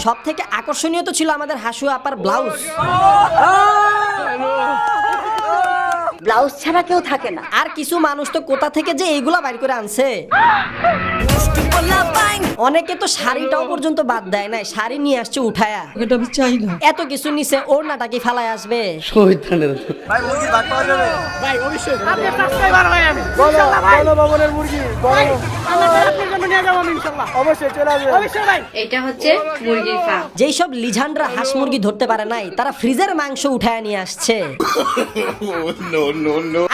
সব থেকে আকর্ষণীয় তো ছিল আমাদের হাসু আপার ব্লাউজ। ব্লাউজ ছাড়া কেউ থাকে না। আর কিছু মানুষ তো কোথা থেকে যে এইগুলা বাইর করে আনছে। অনেকে তো শাড়িটাও পর্যন্ত বাদ দেয় নাই, শাড়ি নিয়ে আসছে উঠায়া। এটা আমি চাই না। এত কিছু নিচে ওড়নাটা কি ফালায় আসবে? ভাই মুরগি ভাগ পাওয়া যাবে? ভাই অবশ্যই আপনি সাবস্ক্রাইবার ভাই আমি ইনশাআল্লাহ ভাই ভবনের মুরগি ভাই আমরা আপনার জন্য নিয়ে যাব আমি ইনশাআল্লাহ অবশ্যই চলে আসবে। অবশ্যই ভাই। এটা হচ্ছে মুরগির ফার্ম। যেই সব লিজান্ডরা হাঁস মুরগি ধরতে পারে নাই তারা ফ্রিজের মাংস উঠায় নিয়ে আসছে।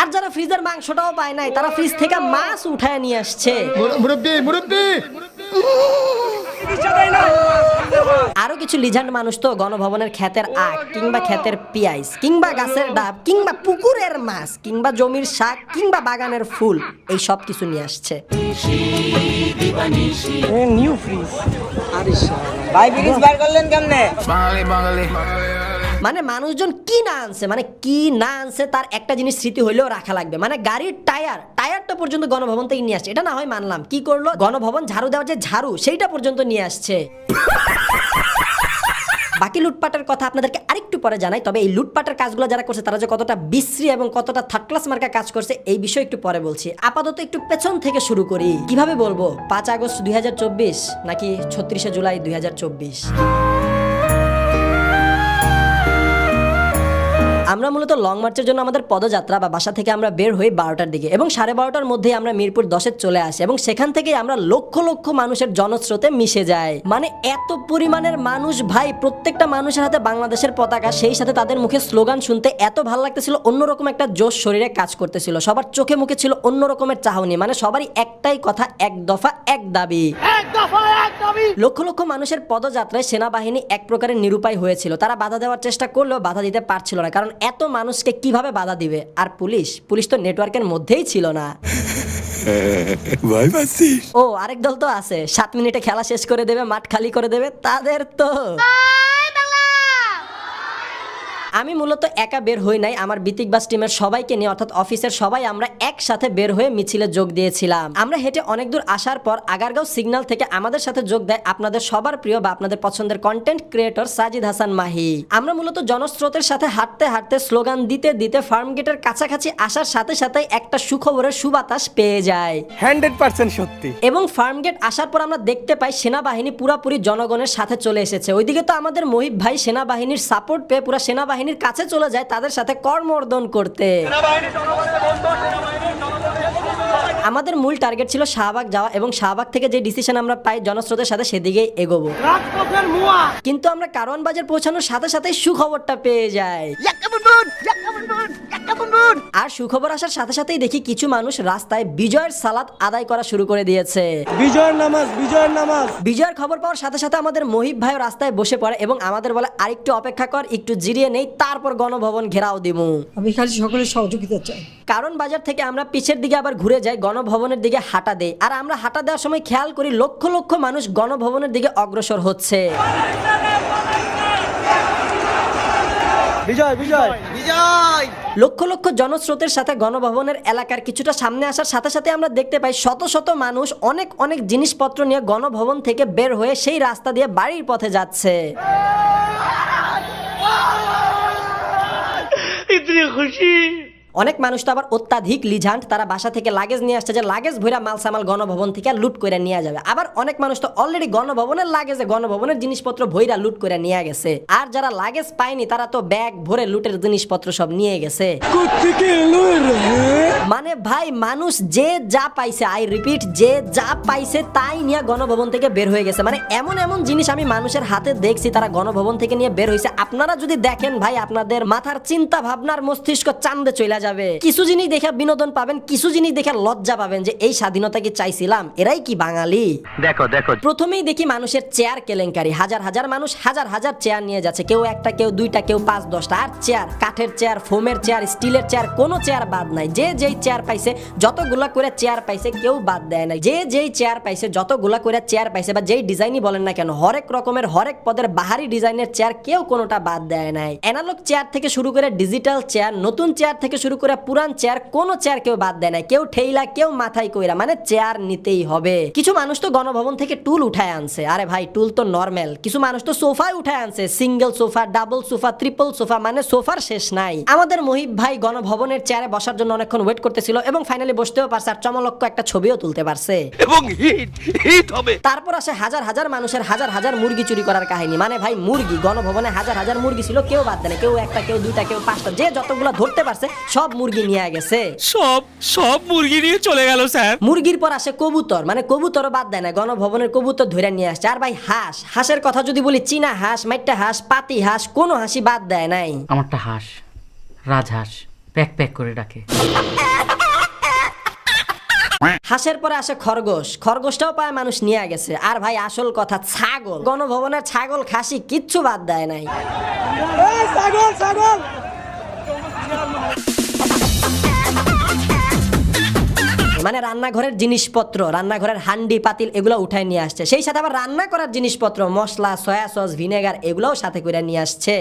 আর যারা ফ্রিজের মাংসটাও পায় নাই তারা ফ্রিজ থেকে মাছ উঠায় নিয়ে আসছে। আরো কিছু লিজান্ড মানুষ তো গণভবনের ক্ষেতের আখ কিংবা ক্ষেতের পিয়াইজ কিংবা গাছের ডাব কিংবা পুকুরের মাছ কিংবা জমির শাক কিংবা বাগানের ফুল এই সব কিছু নিয়ে আসছে। নিউ ফ্রিজ ভাই ফ্রিজ বার করলেন কেমনে? মানে মানুষজন কি না আনছে, মানে কি না আনছে তার একটা জিনিস স্মৃতি হইলেও রাখা লাগবে। মানে গাড়ির টায়ারটা পর্যন্ত গণভবন থেকে নিয়ে আসছে। এটা না হয় মানলাম, কি করলো গণভবন ঝাড়ু দেওয়ার যে ঝাড়ু সেইটা পর্যন্ত নিয়ে আসছে। বাকি লুটপাটের কথা আপনাদেরকে আরেকটু পরে জানাই, তবে এই লুটপাটের কাজগুলো যারা করছে তারা যে কতটা বিশ্রী এবং কতটা থার্ড ক্লাস মার্কা কাজ করছে এই বিষয়ে একটু পরে বলছি। আপাতত একটু পেছন থেকে শুরু করি। কিভাবে বলবো, 5 আগস্ট 2024 নাকি 36শে জুলাই 2024? আমরা মূলত লং মার্চের জন্য আমাদের পদযাত্রা বা বাসা থেকে আমরা বের হই 12টার দিকে এবং 12:30টার মধ্যে আমরা মিরপুর 10-এ চলে আসি এবং সেখান থেকে আমরা লক্ষ লক্ষ মানুষের জনস্রোতে মিশে যাই। মানে এত পরিমাণের মানুষ ভাই, প্রত্যেকটা মানুষের হাতে বাংলাদেশের পতাকা, সেই সাথে তাদের মুখে স্লোগান শুনতে এত ভালো লাগতেছিল, অন্যরকম একটা জোশ শরীরে কাজ করতেছিল। সবার চোখে মুখে ছিল অন্য রকমের চাহনি, মানে সবারই একটাই কথা, এক দফা এক দাবি। লক্ষ লক্ষ মানুষের পদযাত্রায় সেনাবাহিনী এক প্রকারের নিরুপায় হয়েছিল। তারা বাধা দেওয়ার চেষ্টা করলেও বাধা দিতে পারছিল না, কারণ এত মানুষকে কিভাবে বাধা দিবে। আর পুলিশ তো নেটওয়ার্কের মধ্যেই ছিল না। ও আরেক দল তো আছে 7 মিনিটে খেলা শেষ করে দেবে, মাঠ খালি করে দেবে, তাদের তো। আমি মূলত একা বের হই নাই, আমার বিতিক বাস টিমের সবাইকে নিয়ে, অর্থাৎ অফিসের সবাই আমরা একসাথে বের হয়ে মিছিলে যোগ দিয়েছিলাম। আমরা হেঁটে অনেক দূর আসার পর আগারগাঁও সিগন্যাল থেকে আমাদের সাথে যোগ দেয় আপনাদের সবার প্রিয় বা আপনাদের পছন্দের কন্টেন্ট ক্রিয়েটর সাজিদ হাসান মাহি। আমরা মূলত জনস্রোতের সাথে হাঁটতে হাঁটতে স্লোগান দিতে দিতে ফার্ম গেটের কাছাকাছি আসার সাথে সাথে একটা সুখবরের সুবাতাস পেয়ে যায়। 100% সত্যি। এবং ফার্ম গেট আসার পর আমরা দেখতে পাই সেনাবাহিনী পুরাপুরি জনগণের সাথে চলে এসেছে। ওইদিকে তো আমাদের মহিব ভাই সেনাবাহিনীর সাপোর্ট পেয়ে পুরা সেনাবাহিনীর কাছে চলে যায় তাদের সাথে কর্মর্দন করতে। আমাদের মূল টার্গেট ছিল শাহবাগ যাওয়া এবং শাহবাগ থেকে যে ডিসিশন আমরা পাই জনস্রোতের সাথে সেদিকেই এগোবো। কিন্তু আমরা কারওয়ান বাজার পৌঁছানোর সাথে সাথে সুখবরটা পেয়ে যাই। আর সুখবর আসার সাথে সাথেই দেখি কিছু মানুষ রাস্তায় বিজয়ের সালাত আদায় করা শুরু করে দিয়েছে। বিজয়ের খবর পাওয়ার সাথে সাথে আমাদের মহিব ভাই রাস্তায় বসে পড়ে এবং আমাদের বলে আরেকটু অপেক্ষা কর, একটু জিরিয়ে নেই, তারপর গণভবন ঘেরাও দিমু। আমি খালি সকলের সহযোগিতা চাই। কারণ বাজার থেকে আমরা পিছের দিকে আবার ঘুরে যাই, গণভবনের দিকে হাঁটা দেই। আর আমরা হাঁটা দেওয়ার সময় খেয়াল করি লক্ষ লক্ষ মানুষ গণভবনের দিকে অগ্রসর হচ্ছে। লক্ষ লক্ষ জনস্রোতের সাথে গণভবনের এলাকার কিছুটা সামনে আসার সাথে সাথে আমরা দেখতে পাই শত শত মানুষ অনেক অনেক জিনিসপত্র নিয়ে গণভবন থেকে বের হয়ে সেই রাস্তা দিয়ে বাড়ির পথে যাচ্ছে। অনেক মানুষ তো আবার অত্যাধিক লিজান্ড, তারা বাসা থেকে লাগেজ নিয়ে আসছে যে লাগেজ ভরা মাল সামাল গণভবন থেকে লুট করে নিয়ে যাবে। আবার অনেক মানুষ তো অলরেডি গণভবনের লাগেজে গণভবনের জিনিসপত্র ভইরা লুট করে নিয়ে গেছে। আর যারা লাগেজ পায়নি তারা তো ব্যাগ ভরে লুটের জিনিসপত্র সব নিয়ে গেছে। মানে ভাই মানুষ যে যা পাইছে, আই রিপিট, যে যা পাইছে তাই নিয়ে গণভবন থেকে বের হয়ে গেছে। মানে এমন এমন জিনিস আমি মানুষের হাতে দেখছি তারা গণভবন থেকে নিয়ে বের হয়েছে, আপনারা যদি দেখেন ভাই আপনাদের মাথার চিন্তা ভাবনার মস্তিষ্ক চান্দে চলে যাবে। কিছু জিনিস দেখে বিনোদন পাবেন, কিছু জিনিস দেখে লজ্জা পাবেন যে এই স্বাধীনতা কি চাইছিলাম, এরাই কি বাঙালি। দেখো প্রথমেই দেখি মানুষের চেয়ার কেলেঙ্কারি। হাজার হাজার মানুষ হাজার হাজার চেয়ার নিয়ে যাচ্ছে, কেউ একটা, কেউ দুইটা, কেউ 5-10টা। আর চেয়ার, কাঠের চেয়ার, ফোমের চেয়ার, স্টিলের চেয়ার, কোনো চেয়ার বাদ নাই। যে যেই চেয়ার পাইছে, যতগুলা করে চেয়ার পাইছে কেউ বাদ দেয় নাই। যে যেই চেয়ার পাইছে, যতগুলা করে চেয়ার পাইছে বা যেই ডিজাইনই বলেন না কেন, হরেক রকমের হরেক পদের বাহারি ডিজাইনের চেয়ার কেউ কোনোটা বাদ দেয় নাই। অ্যানালগ চেয়ার থেকে শুরু করে ডিজিটাল চেয়ার, নতুন চেয়ার থেকে শুরু শুরু করে পুরান চেয়ার, কোনো চেয়ার কেউ বাদ দেয় না, কেউ ঠেইলা কেউ মাথায় কইরা, মানে চেয়ার নিতেই হবে। কিছু মানুষ তো গণভবন থেকে টুল উঠায় আনছে, আরে ভাই টুল তো নরমাল, কিছু মানুষ তো সোফায় উঠায় আনছে, single sofa, double sofa, triple sofa, মানে সোফার শেষ নাই। আমাদের মহিব ভাই গণভবনের চেয়ারে বসার জন্য অনেকক্ষণ ওয়েট করতেছিল এবং ফাইনালি বসতেও পারছে, আর চমলক্ষ একটা ছবিও তুলতে পারছে এবং হিট হবে। তারপর আসে হাজার হাজার মানুষের হাজার হাজার মুরগি চুরি করার কাহিনী। মানে ভাই মুরগি, গণভবনে হাজার হাজার মুরগি ছিল, কেউ বাদ দেয় না, কেউ একটা, কেউ দুইটা, কেউ পাঁচটা, যে যতগুলো ধরতে পারছে সব মুরগি নিয়ে গেছে। সব মুরগি নিয়ে চলে গেল স্যার। মুরগির পর আসে কবুতর, মানে কবুতরও বাদ দেয় না, গণভবনের কবুতর ধরে নিয়ে আসছে। আর ভাই হাঁস, হাঁসের কথা যদি বলি, চীনা হাঁস, মাইট্টা হাঁস, পাতি হাঁস, কোনো হাঁসই বাদ দেয় নাই। আমারটা হাঁস, রাজহাঁস, প্যাক প্যাক করে ডাকে। হাঁসের পরে আসে খরগোশ, খরগোশটাও পায় মানুষ নিয়ে গেছে। আর ভাই আসল কথা, ছাগল, গণভবনের ছাগল খাসি কিচ্ছু বাদ দেয় নাই। মানে রান্নাঘরের জিনিসপত্র, রান্নাঘরের হান্ডি পাতিল এগুলো উঠায় নিয়ে আসছে, সেই সাথে আবার রান্না করার জিনিসপত্র, মশলা, সয়া সস, ভিনেগার এগুলোও সাথে করে নিয়ে আসছে।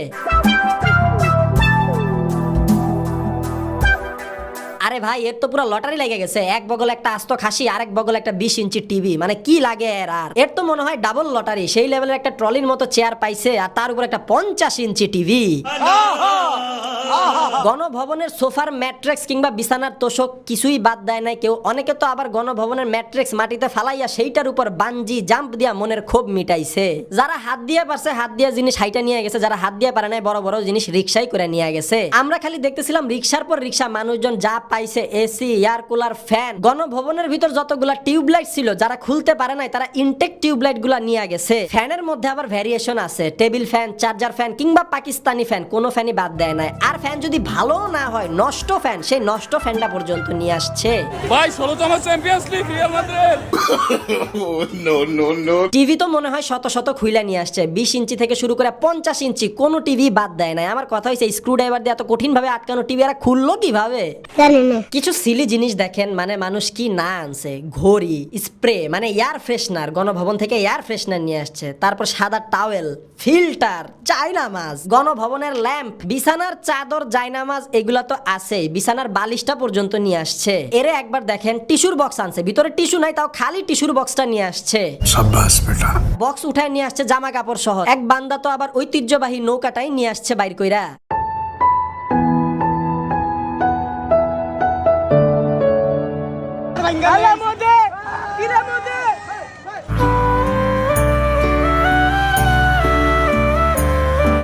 আরে ভাই এর তো পুরো লটারি লেগে গেছে, এক বগল একটা আস্ত খাসি, আরেক বগল একটা 20 ইঞ্চি টিভি, মানে কি লাগে এর। আর এর তো মনে হয় ডাবল লটারি, সেই লেভেলের একটা ট্রলির মতো চেয়ার পাইছে, আর তার উপর একটা 50 ইঞ্চি টিভি। গণভবনের সোফার ম্যাট্রেক্স কিংবা বিছানার তোষক কিছুই বাদ দেয় নাই কেউ। অনেকে তো আবার গণভবনের ম্যাট্রেক্স মাটিতে ফালাইয়া সেইটার উপর বানজি জাম্প দিয়া মনের ক্ষোভ মিটাইছে। যারা হাত দিয়ে পারছে হাত দিয়া জিনিস হাইটা নিয়ে গেছে, যারা হাত দিয়ে পারে নাই বড় বড় জিনিস রিক্সাই করে নিয়ে গেছে। আমরা খালি দেখতেছিলাম রিক্সার পর রিক্সা, মানুষজন যা পাইছে, এসি, এয়ার কুলার, ফ্যান। গণভবনের ভিতর যতগুলা টিউবলাইট ছিল, যারা খুলতে পারে নাই তারা ইনটেক টিউবলাইট গুলা নিয়ে গেছে। ফ্যানের মধ্যে আবার ভ্যারিয়েশন আছে, টেবিল ফ্যান, চার্জার ফ্যান কিংবা পাকিস্তানি ফ্যান, কোনো ফ্যানই বাদ দেয় নাই। আর ফ্যান যদি ভালো না হয়, নষ্ট ফ্যান, সেই নষ্ট ফ্যানটা পর্যন্ত নিয়ে আসছে। ভাই 16তম champions league real Madrid. TV তো মনে হয় শত শত খুইলা নিয়ে আসছে, 20 ইঞ্চি থেকে শুরু করে 50 ইঞ্চি, কোনো টিভি বাদ দেয় নাই। আমার কথা হইছে স্ক্রু ড্রাইভার দিয়ে এত কঠিন ভাবে আটকানো টিভি এরা খুললো কিভাবে? কিছু সিলি জিনিস দেখেন, মানে মানুষ কি না আনছে, ঘড়ি, স্প্রে, মানে এয়ার ফ্রেশনার, গণভবন থেকে এয়ার ফ্রেশনার নিয়ে আসছে। তারপর সাদা টাওয়েল, ফিল্টার, জায়নামাজ, গণভবনের ল্যাম্প, বিছানার চাদর, জায়নামাজ এগুলা তো আছেই, বিছানার বালিশটা পর্যন্ত নিয়ে আসছে। এরে একবার দেখেন, টিস্যুর বক্স আনছে, ভিতরে টিস্যু নাই, তাও খালি টিস্যুর বক্সটা নিয়ে আসছে। শাবাশ বেটা। বক্স উঠায় নিয়ে আসছে জামা কাপড় সহ। এক বান্দা তো আবার ঐতিহ্যবাহী নৌকাটাই নিয়ে আসছে বাইর কইরা।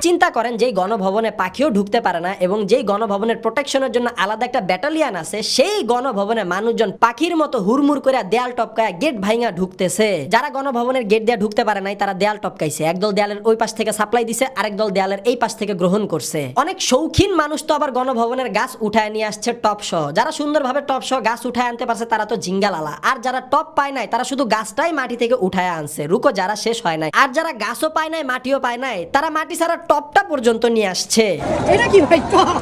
চিন্তা করেন, যেই গণভবনে পাখিও ঢুকতে পারে না এবং যেই গণভবনের প্রোটেকশনের জন্য আলাদা একটা ব্যাটালিয়ান আছে, সেই গণভবনে মানুষজন পাখির মতো হুড়মুড় করে দেয়াল টপকায় গেট ভাঙা ঢুকতেছে। যারা গণভবনের গেট দিয়ে ঢুকতে পারে নাই তারা দেয়াল টপকাইছে, একদল দেয়ালের ওই পাশ থেকে সাপ্লাই দিছে, আরেক দল দেয়ালের এই পাশ থেকে গ্রহণ করছে। অনেক শৌখিন মানুষ তো আবার গণভবনের গাছ উঠায় নিয়ে আসছে টপ সহ। যারা সুন্দরভাবে টপ সহ গাছ উঠায় আনতে পারছে তারা তো জিঙ্গালালা, আর যারা টপ পায় নাই তারা শুধু গাছটাই মাটি থেকে উঠায় আনছে, রুকো যারা শেষ হয় নাই। আর যারা গাছও পায় নাই মাটিও পায় নাই, তারা মাটি ছাড়া টপটা পর্যন্ত নিয়ে আসছে। এটা কি ভাই টপ?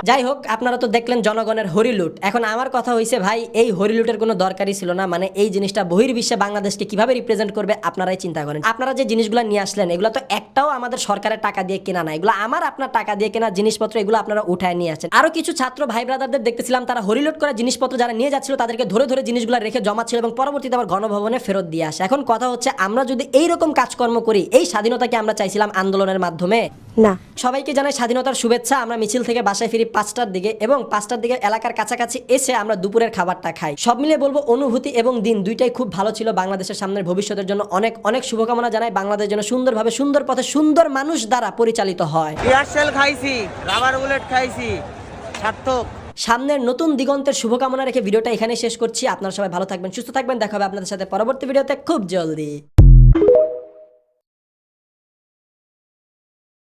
যাই হোক, আপনারা তো দেখলেন জনগণের হরিলুট। এখন আমার কথা হইছে ভাই, এই হরিলুটের কোনো দরকারই ছিল না। মানে এই জিনিসটা বহির্বিশ্বে বাংলাদেশকে কিভাবে রিপ্রেজেন্ট করবে আপনারাই চিন্তা করেন। আপনারা যে জিনিসগুলো নিয়ে আসলেন এগুলো তো একটাও আমাদের সরকারের টাকা দিয়ে কেনা না, এগুলো আমার আপনার টাকা দিয়ে কেনা জিনিসপত্র, এগুলো আপনারা উঠায় নিয়ে আসছেন। আরো কিছু ছাত্র ভাই ব্রাদারদের দেখতেছিলাম, তারা হরিলুট করা জিনিসপত্র যারা নিয়ে যাচ্ছিল তাদেরকে ধরে ধরে জিনিসগুলো রেখে জমাচ্ছিল এবং পরবর্তীতে আবার গণভবনে ফেরত দিয়ে আসে। এখন কথা হচ্ছে, আমরা যদি এইরকম কাজকর্ম করি, এই স্বাধীনতাকে আমরা চাইছিলাম আন্দোলনের মাধ্যমে না। সবাইকে জানাই স্বাধীনতার শুভেচ্ছা। আমরা মিছিল থেকে বাসায় ফিরি 5টার দিকে এবং 5টার দিকে এলাকার কাছাকাছি এসে আমরা দুপুরের খাবারটা খাই। সব মিলিয়ে বলবো অনুভূতি এবং দিন দুইটাই খুব ভালো ছিল। বাংলাদেশের সামনের ভবিষ্যতের জন্য অনেক অনেক শুভকামনা জানাই। বাংলাদেশ যেন সুন্দরভাবে, সুন্দর পথে, সুন্দর মানুষ দ্বারা পরিচালিত হয়। এয়ারসেল খাইছি, রাবার বুলেট খাইছি, সার্থক। সামনের নতুন দিগন্তের শুভকামনা রেখে ভিডিওটা এখানে শেষ করছি। আপনারা সবাই ভালো থাকবেন, সুস্থ থাকবেন। দেখা হবে আপনাদের সাথে পরবর্তী ভিডিওতে খুব জলদি।